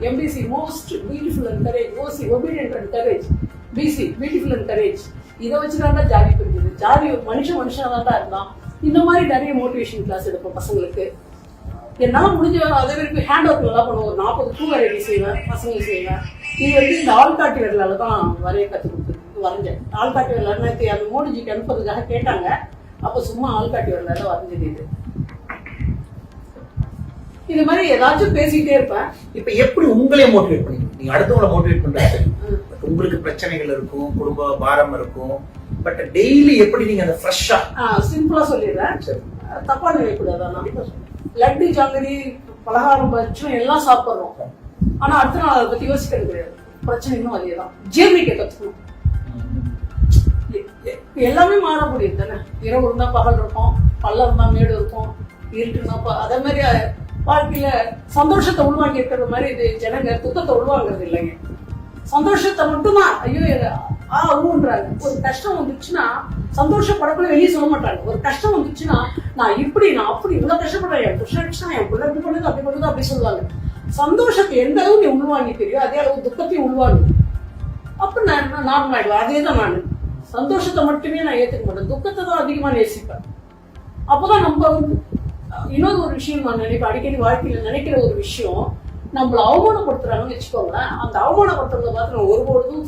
MBC most beautiful and courage, OC obedient and courage, BC beautiful and courage. இதை வச்சுதான் ஜாதி பிரிக்குது. ஜாதி மனுஷனா தான் இருந்தான். இந்த மாதிரி நிறைய மோட்டிவேஷன் கிளாஸ் எடுப்போம் பசங்களுக்கு. என்னால முடிஞ்ச அதே வரைக்கும் ஹேண்ட் ஒர்க் நல்லா பண்ணுவோம். ஒரு 40 பூ வரைய செய்வேன், பசங்களுக்கு செய்வேன். இது வந்து இந்த ஆள்காட்டி விரலால தான் வரைய கற்றுக் கொடுத்து வரைஞ்சேன். ஆள்காட்டி விரலான்னு அந்த மோடிஜிக்கு அனுப்புறதுக்காக கேட்டாங்க. அப்போ சும்மா ஆள்காட்டி விரலால வரைஞ்சது. இது மாதிரி ஏதாச்சும் பேசிட்டே இருப்பேன். இப்ப எப்படி உங்களே மோட்டிவேட் பண்ணி நீங்க அடுத்தவங்களை மோட்டிவேட் பண்றது? உங்களுக்கு பிரச்சனைகள் இருக்கும், குடும்ப பாரம் இருக்கும், பட் டெய்லி எப்படி நீங்க அந்த ஃப்ரெஷ்ஷா சிம்பிளா சொல்லிடுறேன், தப்பா நினைக்கூடாது. லட்டு ஜாங்கிரி பலகாரம் பச்சும் எல்லாம் சாப்பிடுறோம். ஆனா அடுத்த நாள் அதை பத்தி யோசிக்கிறது கிடையாது. பிரச்சனை இன்னும் அதேதான். ஜீர்ணிக்க கத்துக்கணும். எல்லாமே மாறக்கூடியது தானே. இரவு இருந்தா பகல் இருக்கும், பல்ல இருந்தா மேடு இருக்கும், இருட்டுனா அதே மாதிரி வாழ்க்கையில சந்தோஷத்தை உள்வாங்கி இருக்கிற மாதிரி இது ஜனங்க துக்கத்தை உள்வாங்கிறது இல்லைங்க. சந்தோஷத்தை மட்டும்தான் ஐயோ ஊன்றாங்க. ஒரு கஷ்டம் வந்துச்சுன்னா சந்தோஷப்படக்குள்ள வெளியே சொல்ல மாட்டாங்க. ஒரு கஷ்டம் வந்துச்சுன்னா நான் அப்படி இவ்வளவு கஷ்டப்படுறேன், என் புருஷன் என் பிள்ளை இப்படி பண்ணுது அப்படி சொல்லுவாங்க. சந்தோஷத்தை எந்த அளவு நீ உள்வாங்கி தெரியும், அதே அளவு துக்கத்தையும் உள்வாங்க. அப்ப நான் ஆயிடுவேன். அதே தான் நான் சந்தோஷத்தை மட்டுமே நான் ஏத்துக்க மாட்டேன், துக்கத்தை தான் அதிகமா நேசிப்பேன். அப்பதான் நம்ம இன்னொரு ஒரு விஷயம் நான் நினைப்பேன், அடிக்கடி வாழ்க்கையில நினைக்கிற ஒரு விஷயம், நம்மள அவமானப்படுத்துறாங்கன்னு வச்சுக்கோங்களேன். அந்த அவமானப்படுத்துறத பார்த்து நான் ஒருபொழுதும்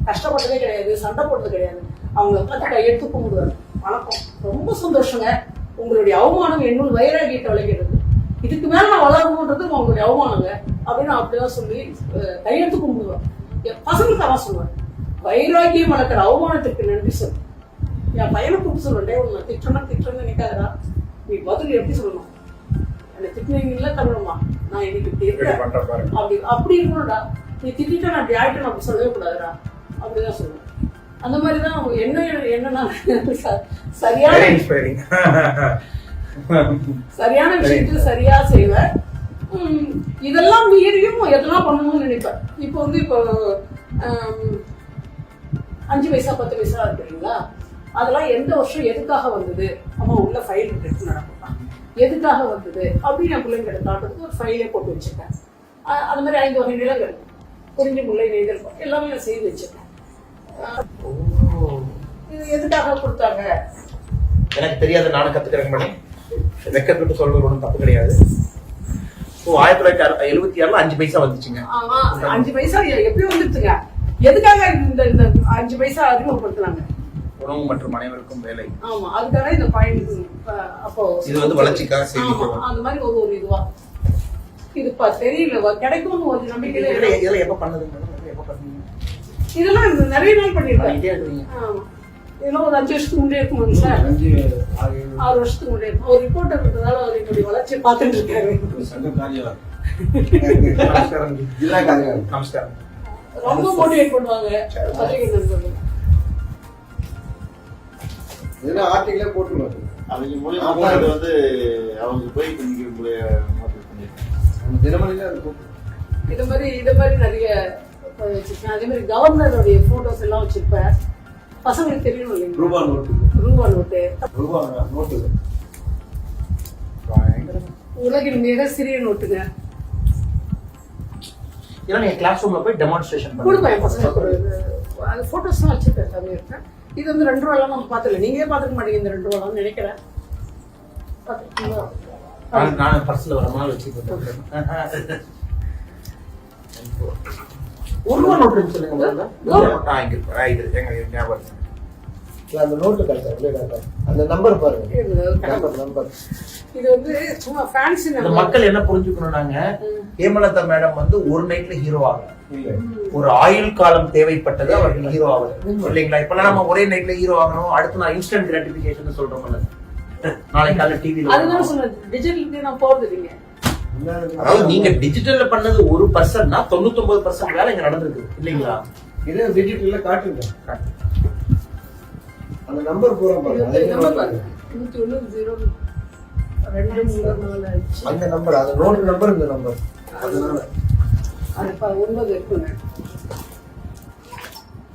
கஷ்டப்பட்டதே கிடையாது, சண்டை போட்டது கிடையாது. அவங்க பார்த்து கையெடுத்து கும்பிடுவாங்க, வணக்கம், ரொம்ப சந்தோஷங்க, உங்களுடைய அவமானம் என்னுள் வைராகியத்தை விளைகிறது, இதுக்கு மேல நான் வளரணுன்றது உங்களுடைய அவமானங்க அப்படின்னு அப்படிதான் சொல்லி கையெடுத்து கும்பிடுவேன். பசங்களுக்கு அதான் சொல்லுவேன், வைராகியம் வளர்க்கிற அவமானத்திற்கு நன்றி சொல்லு. என் பையனை கூப்பிட்டு சொல்லுவேன், உன்னை திட்டணும்னு நினைக்காதடா, நீ பதில் எப்படி சொல்லணும், என்னை திட்டினீங்கல்ல தமிழம்மா, நான் இன்னைக்கு இப்படி இருக்கேன் அப்படி இருக்கணும்டா, நீ திட்டா நான் இப்படி ஆயிட்டேன் அப்படி சொல்லவே கூடாதுடா அப்படிதான் சொல்லுவேன். அந்த மாதிரிதான் என்னன்னா சரியான விஷயத்துல சரியா செய்வேன். இதெல்லாம் மீறியும் எதெல்லாம் பண்ணணும்னு நினைப்பேன். இப்போ வந்து இப்போ 5 பைசா 10 பைசா இருக்குங்களா, அதெல்லாம் எந்த வருஷம் எதுக்காக வந்தது, அம்மா உள்ள ஃபைல் எடுத்து நடக்கும், எதுக்காக வந்தது அப்படின்னு என் பிள்ளைங்க காட்டுறதுக்கு ஒரு ஃபைலே போட்டு வச்சிருக்கேன். அது மாதிரி 5 வகை நிலங்கள், குறிஞ்சி முல்லை நெய்தல் எல்லாமே நான் செய்து வச்சிருக்கேன். இது எதுக்காக கொடுத்தாங்க எனக்கு தெரியாது, நானும் கத்துக்கிறேன் மேடம். வெக்கத்துட்டு சொல்றது ஒன்றும் தப்பு கிடையாது. 1976 5 பைசா வந்துச்சுங்க. 5 பைசா எப்படி வந்துருச்சுங்க? எதுக்காக இந்த 5 பைசா அறிமுகப்படுத்தினாங்க? உணவு மற்றும் அனைவருக்கும் வேலை. ஆமா, அதுக்காக இந்த பாயிண்ட். அப்போ இது வந்து வளர்ச்சிக்காக செய்யணும். அந்த மாதிரி ஒரு இதுவா இது தெரியல, கிடைக்கும்னு ஒரு நம்பிக்கையில. இதெல்லாம் எப்ப பண்ணது மேடம்? எப்ப பண்ணீங்க? இதெல்லாம் நிறைய நாள் பண்ணிருக்கேன். இதெல்லாம் ஒரு 5 வருஷத்துக்கு முன்னே இருக்குமாங்க சார்? 6 வருஷத்துக்கு முன்னே இருக்கும். ஒரு ரிப்போர்ட்டர் இருக்கிறதால என்னுடைய வளர்ச்சியை பார்த்துட்டு இருக்காரு. நமஸ்காரம். ரொம்ப மோட்டிவேட் பண்ணுவாங்க பத்திரிகை நண்பர்கள். ஆர்டிகிளே போட்டுருவாங்க. அவங்க மூலியமா வந்து அவங்க போய் தினமணில இருக்கும். இது மாதிரி நிறைய வச்சிருக்கேன். அதே மாதிரி கவர்னருடைய போட்டோஸ் எல்லாம் வச்சிருப்பேன். பசங்களுக்கு தெரியணும் இல்லைங்க. ரூபா நோட்டு உலகின் மிக சிறிய நோட்டுங்க. இதெல்லாம் நீங்க கிளாஸ் ரூம்ல போய் டெமான்ஸ்ட்ரேஷன் கொடுப்பேன் என் பசங்களுக்கு ஒரு அது ஃபோட்டோஸ்லாம் வச்சுருக்கேன் எல்லாமே இருக்கேன். இது வந்து 2 ரூபாலாம் நம்ம பார்த்துல நீங்களே பார்த்துக்க மாட்டீங்க இந்த 2 ரூபாலாம் நினைக்கிறேன். பார்த்துருக்கீங்களா? நான் பர்ஸ்ல வர மாதிரி வச்சுக்கிட்டேன். ஒரு ரூபா நோட்டு இருக்கு சொல்லுங்க. ஞாபகம் அந்த நோட்டு கரெக்டா அந்த நம்பர் பாருங்க. நம்பர் இது வந்து சும்மா ஃபேன்சி இந்த மக்கள் என்ன புரிஞ்சுக்கணும்னாங்க, ஹேமலதா மேடம் வந்து ஒரு நைட்ல ஹீரோ ஆகல, ஒரு ஆயுள் காலம் தேவைப்பட்டது அவர்கள் ஹீரோ ஆகுது இல்லைங்களா? இப்பெல்லாம் நம்ம ஒரே நைட்ல ஹீரோ ஆகணும், அடுத்து நான் இன்ஸ்டன்ட் கிராட்டிபிகேஷன் சொல்றோம்ல, நாளைக்கு காலையில டிவில. அதுதான் சொன்னேன், டிஜிட்டலுக்கு நான் போறது இல்லைங்க. அதாவது நீங்க டிஜிட்டல்ல பண்ணது 1%னா 99% வேலை இங்க நடந்திருக்கு இல்லைங்களா? இதே டிஜிட்டல்ல காட்டுங்க. அந்த நம்பர் பூரா பாருங்க. நம்பர் பாருங்க 101 0 அந்த நம்பர், அந்த நோட் நம்பர், இந்த நம்பர். அதனால அது 9 இருக்குங்க.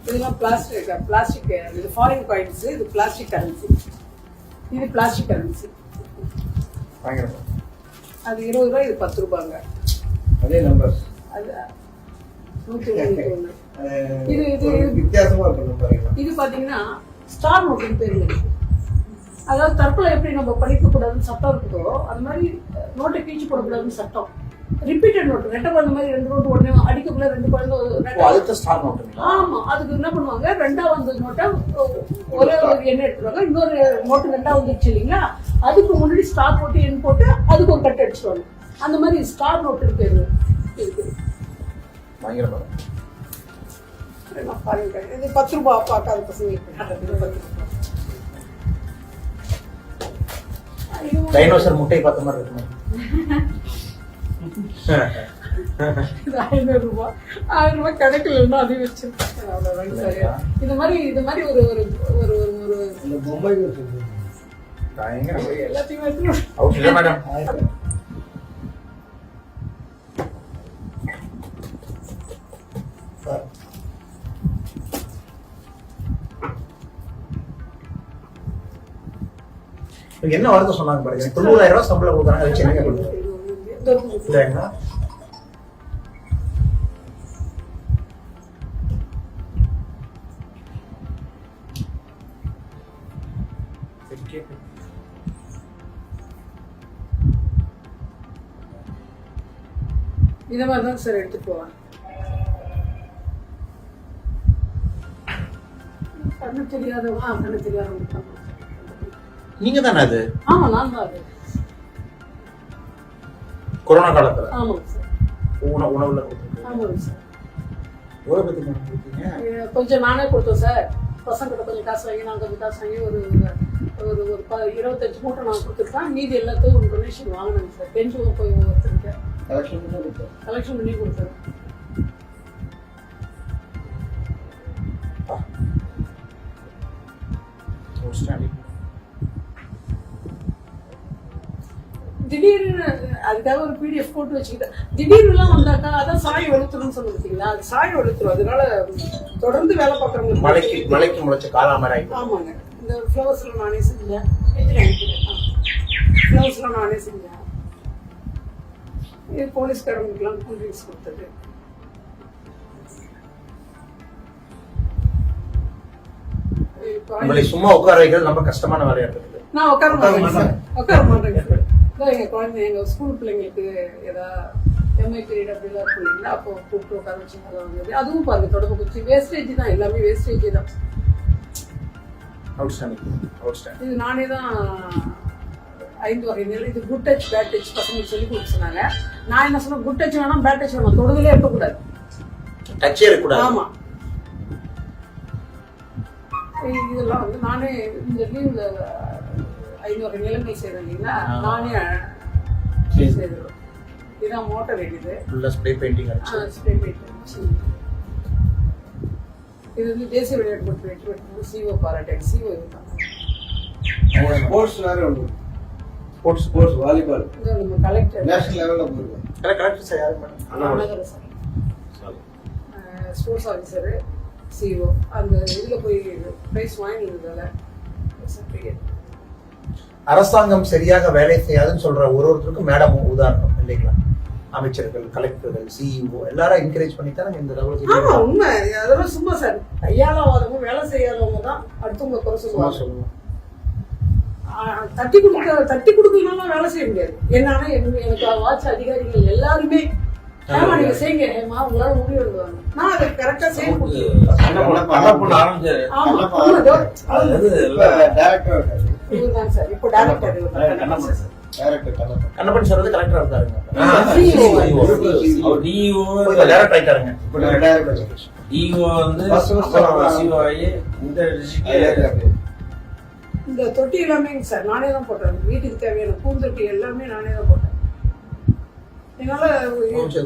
இதெல்லாம் பிளாஸ்டிக் இது ஃபாரின் காயின்ஸ், இது பிளாஸ்டிக் கரன்சி, இது பிளாஸ்டிக் கரன்சி. அது 20 ரூபாய், இது 10 ரூபாங்க. அதே நம்பர். அது 101. இது வித்தியாசமா இருக்கு நம்பர். இது பாத்தீங்கன்னா ஸ்டார் நோட்டுன்னு பேரு. அதாவது தற்கொலை எப்படி நம்ம படிக்க கூடாதுன்னு சட்டம் இருக்குதோ அது மாதிரி நோட்டை கீழ்ச்சி போடக்கூடாதுன்னு சட்டம். ரிப்பீட்டட் நோட்டு, ரெட்டை குழந்தை மாதிரி 2 நோட்டு உடனே அடிக்கக்குள்ள 2 குழந்தை. Star note. ஆமா, அதுக்கு என்ன பண்ணுவாங்க, 2வது நோட்டை ஒரே ஒரு எண்ணெய் எடுத்துருவாங்க, இன்னொரு நோட்டு 2 வந்துருச்சு இல்லைங்களா, அதுக்கு முன்னாடி ஸ்டார் போட்டு எண் போட்டு அதுக்கு ஒரு கட்டு அடிச்சுடுவாங்க. அந்த மாதிரி ஸ்டார் நோட்டு பேரு இருக்கு. பயங்கரமா இது 10 ரூபாய் பார்க்காத பசங்க. டைனோசர் முட்டை பார்த்த மாதிரி இருக்குமா? இது 500 ரூபாய். 1000 ரூபாய் கிடைக்கலன்னா அதையும் வச்சிருக்கேன். அவ்வளவுதான். இது மாதிரி ஒரு ஒரு ஒரு ஒரு இந்த பொம்மைகள் எல்லாத்தையும் வச்சு ஓகே மேடம். என்ன வார்த்தை சொன்னாங்க பாருங்க, 90,000 ரூபாய் சம்பளம் கொடுக்குறாங்க, வச்சு என்ன கொடுக்குறாங்க? இந்த மாதிரி தான் சார் எடுத்துட்டு போவாங்க. கண்ணு தெரியாதவங்க. நீங்க தானே அது? ஆமா, நான் தான் அது. கொரோனா காலத்துல? ஆமாங்க சார். உணவுல ஆமாங்க சார். எவ்வளவு பத்தி கொடுத்தீங்க? கொஞ்சம் நானே கொடுத்தோம் சார். பசங்கிட்ட கொஞ்சம் காசு வாங்கி, நான் கொஞ்சம் காசு வாங்கி ஒரு 25 மூட்டை நான் கொடுத்துருக்கேன். மீதி எல்லாத்தையும் டொனேஷன் வாங்கினேங்க சார். பெஞ்சு போய் ஒருத்தருக்கேன் கலெக்ஷன் பண்ணி கொடுத்தேன். திடீர்னு அதுக்காக ஒரு பிடிஎஃப் போட்டு வச்சுக்கிட்டேன். திடீர்னுலாம் வந்தாக்கா அதான் சாய் வெளுத்துருன்னு சொல்லி பார்த்தீங்களா, அது சாய் வெளுத்துரும். அதனால தொடர்ந்து வேலை பார்க்குறவங்க மலைக்கு முளைச்ச காலாமரை. ஆமாங்க. இந்த ஃப்ளவர்ஸ்லாம் நானே செஞ்சேன். ஃப்ளவர்ஸ்லாம் நானே செஞ்சேன். இது போலீஸ்காரங்களுக்குலாம் கூல் ட்ரிங்க்ஸ் கொடுத்தது. உங்களை சும்மா உட்கார வைக்கிறது ரொம்ப கஷ்டமான வேலையா இருக்குது. நான் உட்கார மாட்டேங்க. எங்க குழந்தை, எங்க ஸ்கூல் பிள்ளைங்களுக்கு ஏதாவது எம்ஐ பீரியட் அப்படிலாம் இருக்கும் இல்லைங்களா, அப்போ கூப்பிட்டு உட்கார வச்சு அதுவும் பாருங்க தொடர்பு குச்சி வேஸ்டேஜ் தான், எல்லாமே வேஸ்டேஜ் தான். இது நானே தான் 5 வகை நிலை. இது குட் டச் பேட் டச் பசங்களுக்கு சொல்லி கொடுக்க சொன்னாங்க. நான் என்ன சொன்னேன், குட் டச் வேணாம் பேட் டச் வேணாம், தொடுதலே இருக்கக்கூடாது, டச்சே இருக்கக்கூடாது. ஆமா. இதெல்லாம் வந்து நானே இந்த லீவ்ல 5 வகை நிலங்கள் செய்யறேன் இல்லைங்களா, நானே செய்திருவேன். இதுதான் மோட்டர் இது. Spray painting. Spray painting. இது வந்து தேசிய விளையாட்டு போட்டு வெற்றி பெற்றது. சிஓ பாராட்டேன். சிஓ இதுதான். ஸ்போர்ட்ஸ் வேற உண்டு. ஸ்போர்ட்ஸ் வாலிபால் நம்ம கலெக்டர் நேஷனல் லெவல்ல போறோம். கலெக்டர் சார் யாரு மேடம்? Sports officer CO. அந்த இதுல போய் பிரைஸ் வாங்கினதால சர்டிஃபிகேட். அரசாங்கம் சரியாக வேலை செய்யாதுன்னு சொல்ற ஒருத்தருக்கும் மேடம் உதாரணம் இல்லைங்களா? அமைச்சர்கள், கலெக்டர்கள், சிஇஓ எல்லாரும் என்கரேஜ் பண்ணி தான் இந்த லெவலுக்கு ஆமா உண்மை. அதெல்லாம் சும்மா சார், கையாளாதவங்க, வேலை செய்யாதவங்க தான் அடுத்தவங்க குறை சொல்லுவாங்க. தட்டி கொடுக்கலாம் வேலை செய்ய முடியாது. என்னன்னா எனக்கு வாட்ச் அதிகாரிகள் எல்லாருமே நீங்க செய்யுங்க ஏமா உங்களால முடிவு, நான் அதை கரெக்டா செய்ய முடியும். சார் இப்போ கண்ணப்பன் சார் வந்து கலெக்டரா இருக்காருங்க. இந்த தொட்டி எல்லாமே சார் நானே தான் போட்டேன். வீட்டுக்கு தேவையான பூந்தொட்டி எல்லாமே நானே தான் போட்டேன். என்னால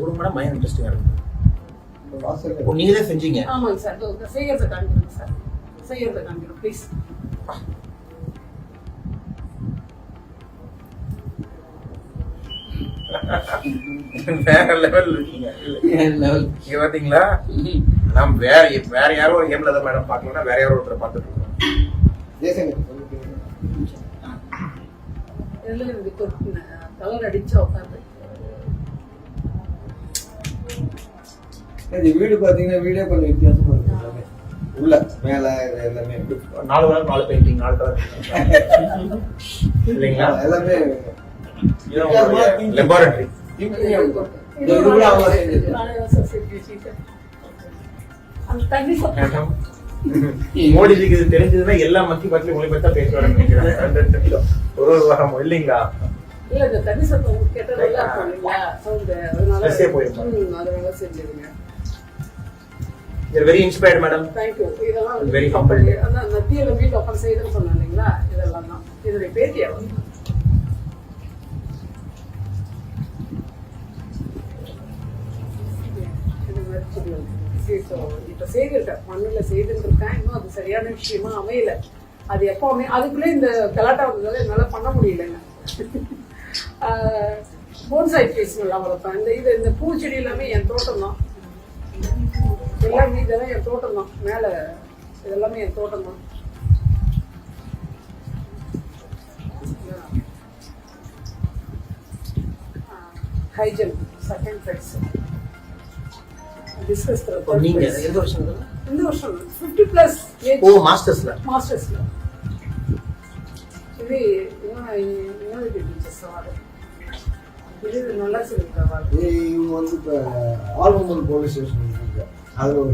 குடும்பம் மைண்ட் இன்ட்ரெஸ்டிங்கா இருக்கு. நீங்க தான் செஞ்சீங்க. ஆமாங்க சார். செய்யறத காமிக்கிறேன் சார், செய்யறத காமிக்கிறேன் ப்ளீஸ். வேற லெவல் இருக்கீங்க. இங்க பாத்தீங்களா, நாம் வேற யாரோ ஒரு கேம்ல தான் மேடம் பாக்கணும்னா வேற யாரோ ஒருத்தரை பார்த்துட்டு இருக்கோம். கலர் அடிச்சா உட்காந்து வீடு பாத்தீங்கன்னா வீடே கொஞ்சம் வித்தியாசமா இருக்கு. உள்ள மேல எல்லாமே 4 கலர் 4 பெயிண்டிங் 4 கலர் இல்லைங்களா? எல்லாமே லெபார்டரி. மோடிஜிக்கு இது தெரிஞ்சதுன்னா எல்லா மக்கள் பத்தி உங்களை பத்தி தான் பேசுவாங்க ஒரு வாரம் இல்லைங்களா? இல்ல இந்த தண்ணி சத்தம் கேட்டதெல்லாம் அதனால செஞ்சிருங்க. You're very inspired, madam. Thank you. இதெல்லாம் very humbled. அந்த நத்தியில மீட் ஓபன் செய்துன்னு சொன்னேன் இல்லைங்களா? இதெல்லாம் தான் இதோட பேட்டியா வந்து இப்ப செய்திருக்கேன், மண்ணுல செய்திருக்கேன். இன்னும் அது சரியான விஷயமா அமையல. அது எப்பவுமே அதுக்குள்ளே இந்த கலாட்டா வந்ததால என்னால பண்ண முடியலங்க. போன்சாய் ட்ரீஸ் நல்லா வளர்ப்பேன். இந்த பூச்செடி எல்லாமே என் தோட்டம் தான். எல்லாமே இதெல்லாம் என் தோட்டம் தான். மேல இதெல்லாமே என் தோட்டம் தான். ஹைஜன் செகண்ட் பிரைஸ் டிஸ்கஸ். நீங்க எந்த வருஷம்? இந்த வருஷம் 50+ ஏஜ். ஓ மாஸ்டர்ஸ்ல. இது இன்னொரு டீச்சர்ஸ் அவார்டு. இது நல்லா சொல்லிருக்காங்க. இவங்க வந்து இப்ப ஆல்பம் போலீஸ் ஸ்டேஷன் இருக்கு. அது ஒரு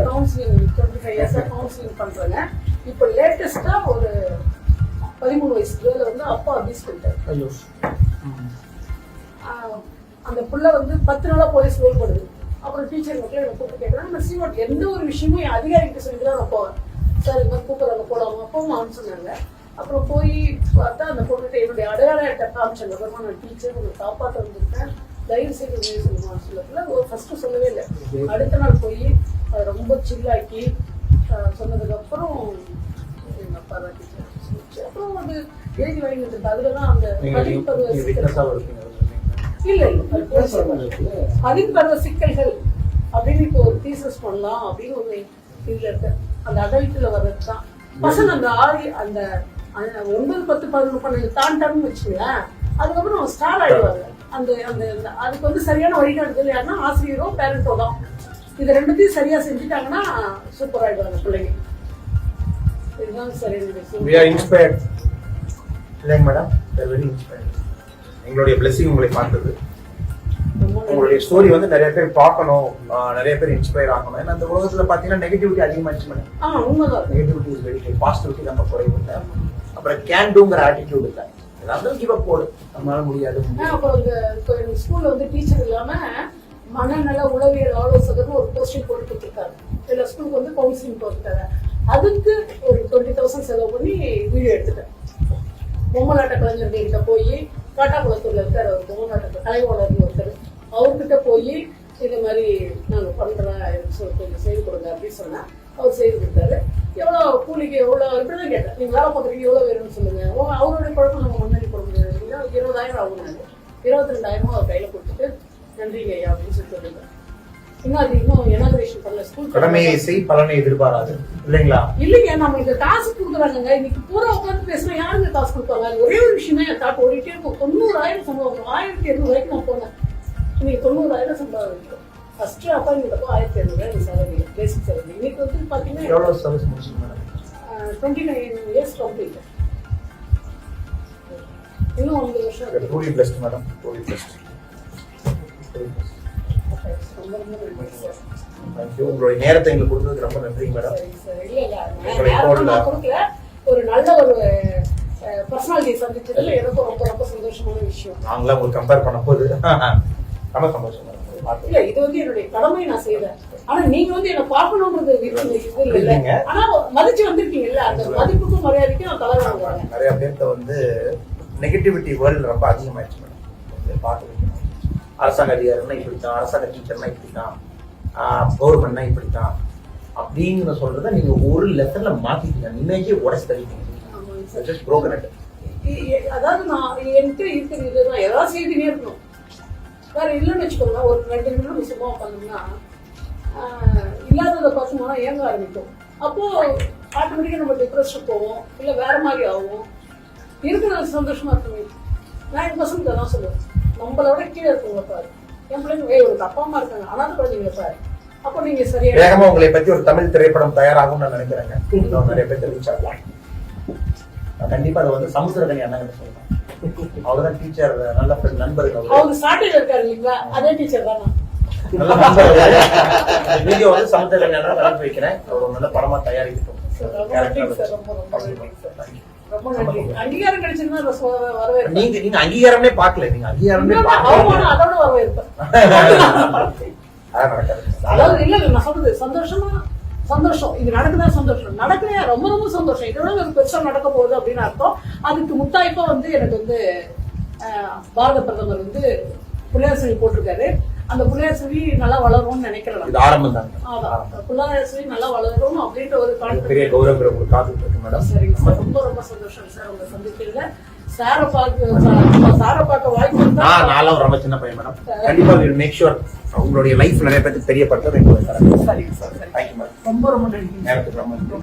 கவுன்சிலிங் 25 இயர்ஸா கவுன்சிலிங் பண்றாங்க. இப்போ லேட்டஸ்டா ஒரு 13 வயசு கேர்ல வந்து அப்பா அபியூஸ் பண்ணிட்டாரு. ஐயோ. அந்த புள்ள வந்து 10 நாளா போலீஸ் ரோல் பண்ணுது. அப்புறம் டீச்சர் மக்கள் என்ன கூப்பிட்டு கேட்கறாங்க. நான் சீவாட் எந்த ஒரு விஷயமும் என் அதிகாரிகிட்ட சொல்லிட்டு நான் போவேன். சார் இந்த மாதிரி கூப்பிடுறாங்க போடாம அப்பவும் சொன்னாங்க. அப்புறம் போய் பார்த்தா அந்த பொண்ணுகிட்ட என்னுடைய அடையாள காமிச்சாங்க. அப்புறமா நான் டீச்சர் உங்களை காப்பாற்ற வந்திருக்கேன், தயவு செய்து உண்மையை சொல்லுவான்னு சொல்லல. ஃபர்ஸ்ட் சொல்லவே இல்லை. அடுத்த நாள் போய் அதை ரொம்ப சில்லாக்கி சொன்னதுக்கு அப்புறம் எங்க அப்பா தான் டீச்சர். அப்புறம் அது ஏஜ் வாங்கிட்டு அதுலதான் அந்த பதின்பருவ சிக்கல்கள் அப்படின்னு இப்போ ஒரு தீசஸ் பண்ணலாம் அப்படின்னு ஒரு இதுல இருக்க அந்த அடல்ட்ல வர்றதுதான் பசங்க அந்த அந்த 9, 10, 11, 12 தாண்டான்னு வச்சுங்களேன். அதுக்கப்புறம் அவங்க ஸ்டார் ஆயிடுவாங்க. அந்த அந்த அதுக்கு வந்து சரியான வழிகாட்டுதல் யாருன்னா ஆசிரியரோ பேரண்டோ தான். இது ரெண்டுத்தையும் சரியா செஞ்சுட்டாங்கன்னா சூப்பர் ஆயிடுவாங்க பிள்ளைங்க. இதுதான் சரி. மேடம் எங்களுடைய பிளெஸிங் உங்களை பார்த்தது. உங்களுடைய ஸ்டோரி வந்து நிறைய பேர் பார்க்கணும், நிறைய பேர் இன்ஸ்பயர் ஆகணும். ஏன்னா அந்த உலகத்துல பாத்தீங்கன்னா நெகட்டிவிட்டி அதிகமாச்சு மேடம். உண்மைதான். Negativity is very high, positivity நம்ம குறைவு இல்லை. அப்புறம் கேன் டூங்கிற ஆட்டிடியூட் இல்லை. ஏதாவது கிவ் அப் போடு, நம்மளால முடியாது. அப்புறம் ஸ்கூல்ல வந்து டீச்சர் இல்லாம மனநல உளவியல் ஆலோசகர்னு ஒரு போஸ்டிங் போட்டு கொடுத்துருக்காரு. இல்ல ஸ்கூலுக்கு வந்து கவுன்சிலிங் போட்டுருக்காரு. அதுக்கு ஒரு 20,000 செலவு பண்ணி வீடியோ எடுத்துட்டேன். பொம்மலாட்ட கலைஞர்கிட்ட போய் காட்டாக்குளத்தூர்ல இருக்காரு ஒரு பொம்மலாட்ட கலைவாளர் ஒருத்தர், அவர்கிட்ட போய் இது மாதிரி நாங்க பண்றேன் கொஞ்சம் செய்து கொடுங்க அப்படின்னு சொன்னா அவர் செய்து கொடுத்தாரு. எவ்வளவு கூலிக்கு எவ்வளவு இப்படிதான் கேட்டேன். நீங்க வேலை பார்க்குறீங்க எவ்வளவு வேணும்னு சொல்லுங்க. அவருடைய குழப்பம் நம்ம முன்னாடி போட முடியாது. 20,000 ஆகுனாங்க. 22,000 அவர் கையில கொடுத்துட்டு நன்றிங்க ஐயா அப்படின்னு சொல்லிட்டு இன்னும் அது இன்னும் இனாகிரேஷன் பண்ணல. ஸ்கூல் கடமையை செய் பலனை எதிர்பாராது இல்லைங்களா? இல்லைங்க, நம்மளுக்கு காசு கொடுக்குறாங்க. இன்னைக்கு பூரா உட்காந்து பேசுனா யாருங்க காசு கொடுப்பாங்க? ஒரே ஒரு விஷயம் தான் என் தாட் ஓடிட்டே இருக்கும். 90,000 சம்பளம் 1,200 வரைக்கும் நான் போனேன். இன்னைக்கு 90,000 சம்பளம் இருக்கும். ஃபர்ஸ்ட் அப்பாயின்மெண்ட் அப்போ 1,500 சேலரி, பேசிக் சேலரி. இன்னைக்கு வந்து பாத்தீங்கன்னா எவ்வளவு சர்வீஸ் முடிச்சிங்க மேடம்? 29 years complete. இன்னும் 1 வருஷம் இருக்கு. Truly blessed madam, truly blessed. ரொம்ப ரொம்ப நன்றி சார். தேங்க்யூ. உங்களுடைய நேரத்தை எங்களுக்கு கொடுத்ததுக்கு ரொம்ப நன்றி மேடம். சரி சார். இல்ல நான் கொடுக்கல, ஒரு நல்ல ஒரு பர்சனாலிட்டி சந்திச்சதுல எனக்கு ரொம்ப ரொம்ப சந்தோஷமான விஷயம். நாங்களா உங்களுக்கு கம்பேர் பண்ண போது ரொம்ப சந்தோஷம் மேடம். இல்ல இது வந்து என்னுடைய கடமை நான் செய்தேன். ஆனா நீங்க வந்து என்ன பார்க்கணும்ன்றது இது இல்ல. ஆனா மதிச்சு வந்திருக்கீங்கல்ல, அந்த மதிப்புக்கும் மரியாதைக்கும் நான் தலை வாங்குறேன். நிறைய பேர்த்த வந்து நெகட்டிவிட்டி வேர்ல்டு ரொம்ப அதிகமாயிடுச்சு மேடம். பார்த்து வைக்கணும். அரசாங்க அதிகாரினா இப்படித்தான், அரசாங்க டீச்சர்னா இப்படித்தான், கவர்மெண்ட்னா இப்படித்தான் அப்படின்னு சொல்றத நீங்க ஒரு லெசன்ல மாத்திட்டீங்க. இமேஜே உடச்சு தள்ளிட்டீங்க. அதாவது நான் என்கிட்ட இருக்கிறது நான் ஏதாவது செய்துனே இருக்கணும். வேற இல்லைன்னு வச்சுக்கோங்க, ஒரு 2 நிமிடம் சும்மா உட்காந்தோம்னா இல்லாததை பார்த்தோம்னா ஏங்க ஆரம்பிக்கும். அப்போ ஆட்டோமேட்டிக்கா நம்ம டிப்ரெஷன் போவோம், இல்ல வேற மாதிரி ஆகும். இருக்கிறது சந்தோஷமா இருக்கணும். நான் என் பசங்க தான் சொல்லுவேன், நம்மளோட கீழே இருக்கவங்க பாரு, என் பிள்ளைங்க ஒரு அப்பா அம்மா இருக்காங்க, அனாதை குழந்தைங்களை பாரு. அப்போ நீங்க சரியா வேகமா உங்களை பத்தி ஒரு தமிழ் திரைப்படம் தயாராகும் நான் நினைக்கிறேங்க. நிறைய பேர் தெரிவிச்சாங்க. கண்டிப்பா அதை வந்து சமுத்திரகனி அண்ணன் சொல்லலாம். அவர்தான் டீச்சர், நல்ல ஃப்ரெண்ட், நண்பர்கள். அவங்க ஸ்டார்டிங்ல இருக்காரு இல்லைங்களா, அதே டீச்சர் தானா? நல்ல நண்பர்கள். வீடியோ வந்து சமுத்திரகனி அண்ணன் அனுப்பி வைக்கிறேன். அவர் ஒரு நல்ல படமா தயாரிக்கட்டும். ரொம்ப நன்றி. அங்கீகாரம் கிடைச்சிருந்தா வரவேற்பேன். நீங்க அங்கீகாரமே பார்க்கல, நீங்க அங்கீகாரமே அவமானம் அதோட வரவேற்பேன். அதாவது இல்ல நான் சொல்றது சந்தோஷம். இது நடக்குதா சந்தோஷம், நடக்கலையா ரொம்ப ரொம்ப சந்தோஷம். இதோட ஒரு பெருசா நடக்க போகுது அப்படின்னு அர்த்தம். அதுக்கு முத்தாய்ப்பா வந்து எனக்கு வந்து பாரத பிரதமர் வந்து புள்ளையார் செல்வி போட்டிருக்காரு. அந்த புள்ளையார் செல்வி நல்லா வளரும்னு நினைக்கிறேன். இது ஆரம்பம் தான். அதான் புள்ளையார் செல்வி நல்லா வளரும் அப்படின்ற ஒரு பெரிய கௌரவம் உங்களுக்கு காத்துட்டு இருக்கு மேடம். சரிங்க சார், ரொம்ப ரொம்ப சந்தோஷம் சார் உங்களை சந்திக்கிறதுல. சாரை பார்க்க வாய்ப்பு இருந்தா நானும் ரொம்ப சின்ன பையன் மேடம். கண்டிப்பா வில் மேக் ஷூர் உங்களுடைய லைஃப் நிறைய பேருக்கு தெரியப்படுத்துறது எங்களுக்கு. சரிங்க சார். Thank you madam. ரொம்ப ரொம்ப நன்றி. நேரத்துக்கு ரொம்ப நன்றி.